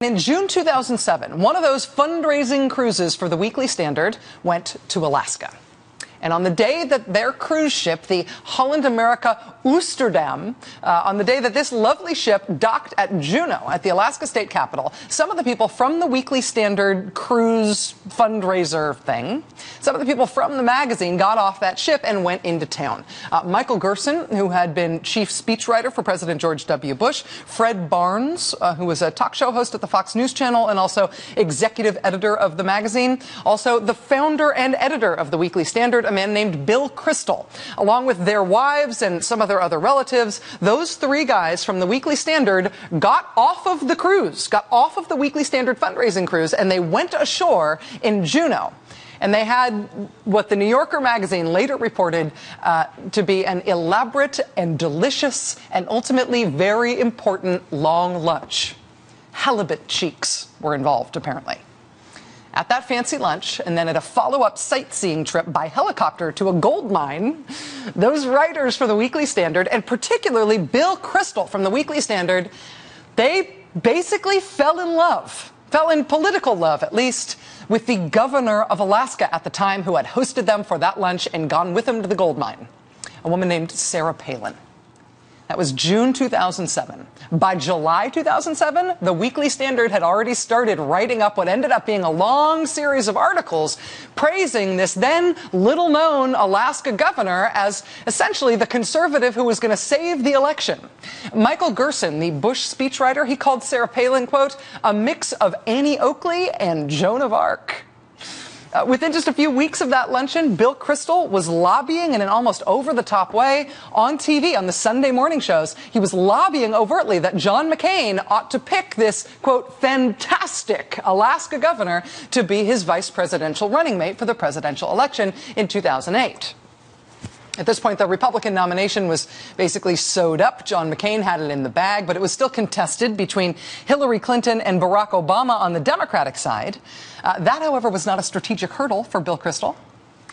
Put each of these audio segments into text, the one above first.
In June 2007, one of those fundraising cruises for the Weekly Standard went to Alaska. And on the day that their cruise ship, the Holland America Oosterdam, on the day that this lovely ship docked at Juneau, at the Alaska State Capitol, some of the people from the Weekly Standard cruise fundraiser thing, some of the people from the magazine got off that ship and went into town. Michael Gerson, who had been chief speechwriter for President George W. Bush, Fred Barnes, who was a talk show host at the Fox News Channel and also executive editor of the magazine, also the founder and editor of the Weekly Standard, a man named Bill Kristol, along with their wives and some of their other relatives. Those three guys from the Weekly Standard got off of the cruise, got off of the Weekly Standard fundraising cruise, and they went ashore in Juneau. And they had what the New Yorker magazine later reported to be an elaborate and delicious and ultimately very important long lunch. Halibut cheeks were involved, apparently. At that fancy lunch, and then at a follow-up sightseeing trip by helicopter to a gold mine, those writers for the Weekly Standard, and particularly Bill Kristol from the Weekly Standard, they basically fell in political love, at least, with the governor of Alaska at the time, who had hosted them for that lunch and gone with them to the gold mine, a woman named Sarah Palin. That was June 2007. By July 2007, the Weekly Standard had already started writing up what ended up being a long series of articles praising this then little-known Alaska governor as essentially the conservative who was going to save the election. Michael Gerson, the Bush speechwriter, he called Sarah Palin, quote, a mix of Annie Oakley and Joan of Arc. Within just a few weeks of that luncheon, Bill Kristol was lobbying in an almost over-the-top way on TV on the Sunday morning shows. He was lobbying overtly that John McCain ought to pick this, quote, fantastic Alaska governor to be his vice presidential running mate for the presidential election in 2008. At this point, the Republican nomination was basically sewed up. John McCain had it in the bag, but it was still contested between Hillary Clinton and Barack Obama on the Democratic side. That, however, was not a strategic hurdle for Bill Kristol.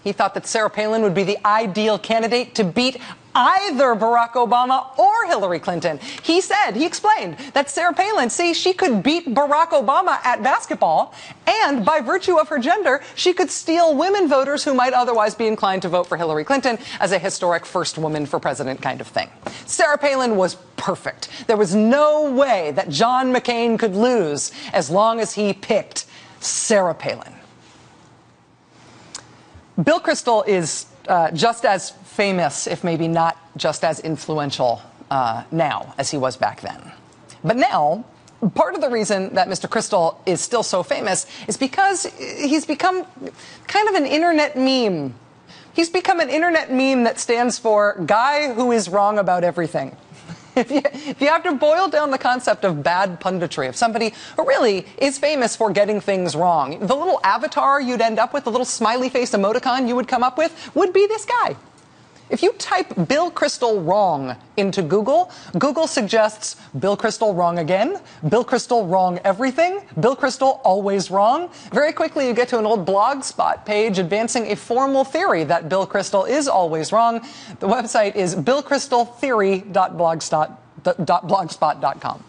He thought that Sarah Palin would be the ideal candidate to beat either Barack Obama or Hillary Clinton. He explained that Sarah Palin, she could beat Barack Obama at basketball, and by virtue of her gender, she could steal women voters who might otherwise be inclined to vote for Hillary Clinton as a historic first woman for president kind of thing. Sarah Palin was perfect. There was no way that John McCain could lose as long as he picked Sarah Palin. Bill Kristol is just as famous, if maybe not just as influential now as he was back then. But now, part of the reason that Mr. Kristol is still so famous is because he's become kind of an internet meme. He's become an internet meme that stands for guy who is wrong about everything. If you have to boil down the concept of bad punditry, of somebody who really is famous for getting things wrong, the little avatar you'd end up with, the little smiley face emoticon you would come up with, would be this guy. If you type Bill Kristol wrong into Google, Google suggests Bill Kristol wrong again, Bill Kristol wrong everything, Bill Kristol always wrong. Very quickly you get to an old Blogspot page advancing a formal theory that Bill Kristol is always wrong. The website is billkristoltheory.blogspot.com.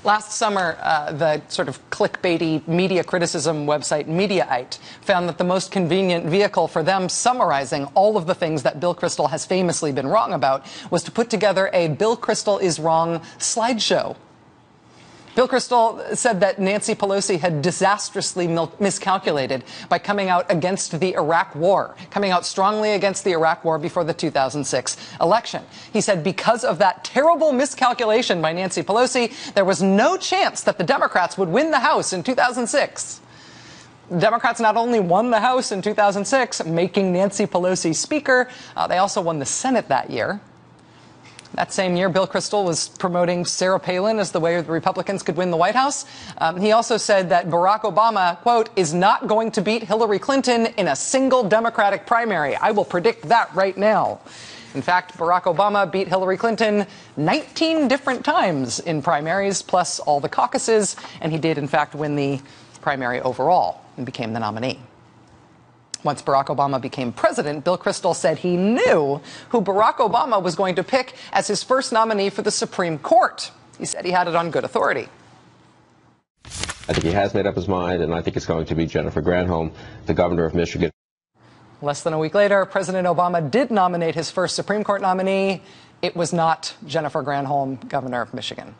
Last summer, the sort of clickbaity media criticism website Mediaite found that the most convenient vehicle for them summarizing all of the things that Bill Kristol has famously been wrong about was to put together a Bill Kristol is wrong slideshow. Bill Kristol said that Nancy Pelosi had disastrously miscalculated by coming out against the Iraq War, coming out strongly against the Iraq War before the 2006 election. He said because of that terrible miscalculation by Nancy Pelosi, there was no chance that the Democrats would win the House in 2006. The Democrats not only won the House in 2006, making Nancy Pelosi Speaker, they also won the Senate that year. That same year, Bill Kristol was promoting Sarah Palin as the way the Republicans could win the White House. He also said that Barack Obama, quote, is not going to beat Hillary Clinton in a single Democratic primary. I will predict that right now. In fact, Barack Obama beat Hillary Clinton 19 different times in primaries, plus all the caucuses, and he did, in fact, win the primary overall and became the nominee. Once Barack Obama became president, Bill Kristol said he knew who Barack Obama was going to pick as his first nominee for the Supreme Court. He said he had it on good authority. I think he has made up his mind, and I think it's going to be Jennifer Granholm, the governor of Michigan. Less than a week later, President Obama did nominate his first Supreme Court nominee. It was not Jennifer Granholm, governor of Michigan.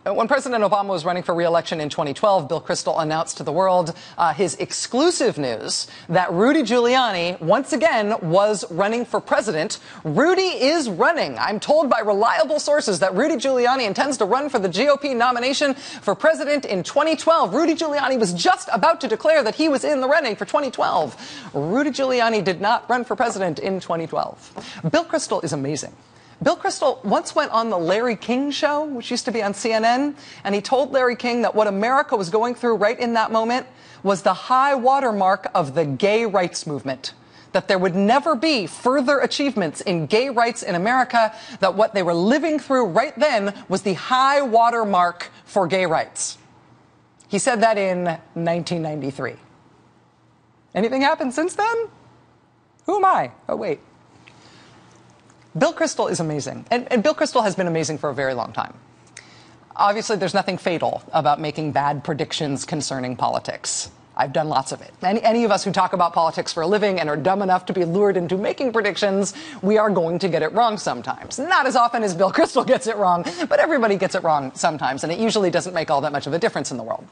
When President Obama was running for re-election in 2012, Bill Kristol announced to the world his exclusive news that Rudy Giuliani, once again, was running for president. Rudy is running. I'm told by reliable sources that Rudy Giuliani intends to run for the GOP nomination for president in 2012. Rudy Giuliani was just about to declare that he was in the running for 2012. Rudy Giuliani did not run for president in 2012. Bill Kristol is amazing. Bill Kristol once went on the Larry King show, which used to be on CNN, and he told Larry King that what America was going through right in that moment was the high watermark of the gay rights movement, that there would never be further achievements in gay rights in America, that what they were living through right then was the high watermark for gay rights. He said that in 1993. Anything happened since then? Who am I? Oh, wait. Bill Kristol is amazing, and Bill Kristol has been amazing for a very long time. Obviously, there's nothing fatal about making bad predictions concerning politics. I've done lots of it. Any of us who talk about politics for a living and are dumb enough to be lured into making predictions, we are going to get it wrong sometimes. Not as often as Bill Kristol gets it wrong, but everybody gets it wrong sometimes, and it usually doesn't make all that much of a difference in the world.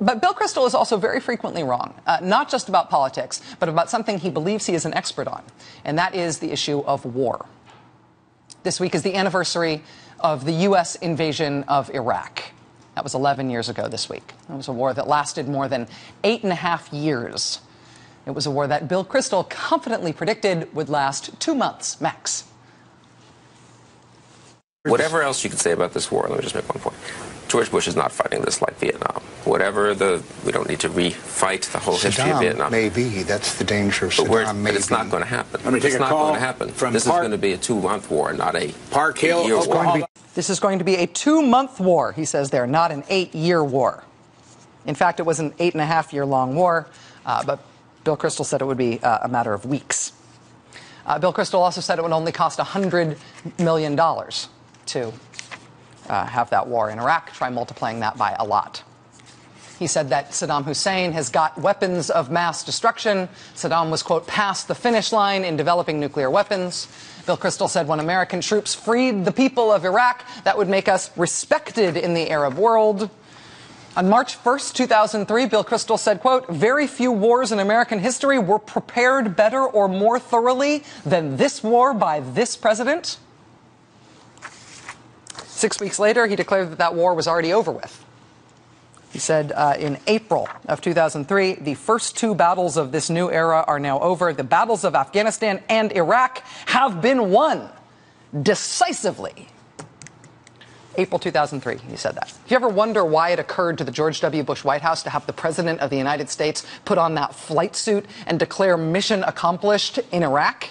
But Bill Kristol is also very frequently wrong, not just about politics, but about something he believes he is an expert on, and that is the issue of war. This week is the anniversary of the U.S. invasion of Iraq. That was 11 years ago this week. It was a war that lasted more than 8.5 years. It was a war that Bill Kristol confidently predicted would last 2 months max. Whatever else you could say about this war, let me just make one point. George Bush is not fighting this like Vietnam. We don't need to re-fight the whole history of Vietnam. Maybe. That's the danger of Saddam. But it's not going to happen. Let me take it's a not call going to happen. from This is going to be a 2-month war, not a Park Hill, year war. This is going to be a 2-month war, he says there, not an 8-year war. In fact, it was an 8.5-year-long war, but Bill Kristol said it would be a matter of weeks. Bill Kristol also said it would only cost $100 million to have that war in Iraq. Try multiplying that by a lot. He said that Saddam Hussein has got weapons of mass destruction. Saddam was, quote, past the finish line in developing nuclear weapons. Bill Kristol said when American troops freed the people of Iraq, that would make us respected in the Arab world. On March 1st, 2003, Bill Kristol said, quote, very few wars in American history were prepared better or more thoroughly than this war by this president. 6 weeks later, he declared that that war was already over with. He said in April of 2003, the first 2 battles of this new era are now over. The battles of Afghanistan and Iraq have been won decisively. April 2003, he said that. Do you ever wonder why it occurred to the George W. Bush White House to have the President of the United States put on that flight suit and declare mission accomplished in Iraq?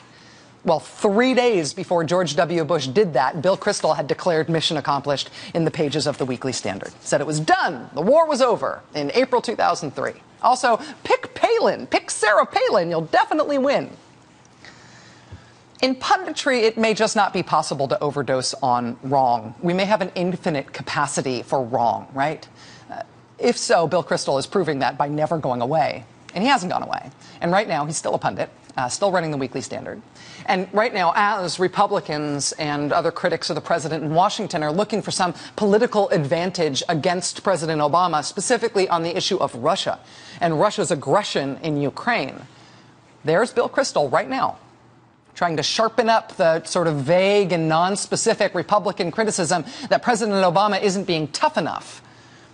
Well, 3 days before George W. Bush did that, Bill Kristol had declared mission accomplished in the pages of the Weekly Standard. Said it was done. The war was over in April 2003. Also, pick Palin. Pick Sarah Palin. You'll definitely win. In punditry, it may just not be possible to overdose on wrong. We may have an infinite capacity for wrong, right? If so, Bill Kristol is proving that by never going away. And he hasn't gone away. And right now, he's still a pundit, still running the Weekly Standard. And right now, as Republicans and other critics of the president in Washington are looking for some political advantage against President Obama, specifically on the issue of Russia and Russia's aggression in Ukraine, there's Bill Kristol right now, trying to sharpen up the sort of vague and non-specific Republican criticism that President Obama isn't being tough enough.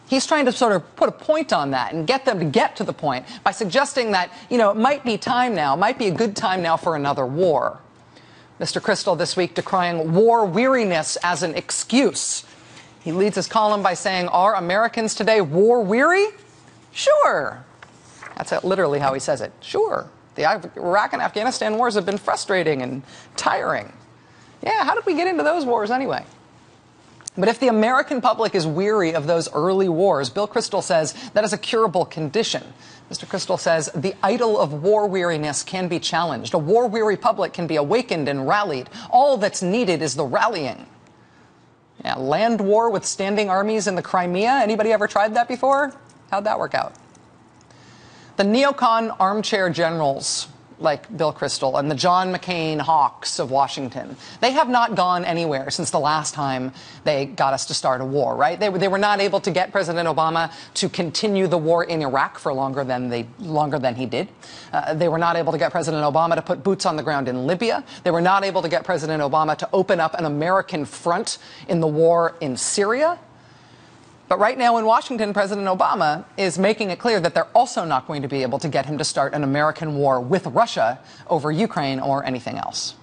He's trying to sort of put a point on that and get them to get to the point by suggesting that, it might be time now, might be a good time now for another war. Mr. Kristol this week decrying war weariness as an excuse. He leads his column by saying, are Americans today war weary? Sure. That's literally how he says it. Sure. The Iraq and Afghanistan wars have been frustrating and tiring. Yeah, how did we get into those wars anyway? But if the American public is weary of those early wars, Bill Kristol says that is a curable condition. Mr. Kristol says the idol of war weariness can be challenged. A war-weary public can be awakened and rallied. All that's needed is the rallying. Yeah, land war with standing armies in the Crimea. Anybody ever tried that before? How'd that work out? The neocon armchair generals like Bill Kristol and the John McCain hawks of Washington, they have not gone anywhere since the last time they got us to start a war, right? They were not able to get President Obama to continue the war in Iraq for longer than he did. They were not able to get President Obama to put boots on the ground in Libya. They were not able to get President Obama to open up an American front in the war in Syria. But right now in Washington, President Obama is making it clear that they're also not going to be able to get him to start an American war with Russia over Ukraine or anything else.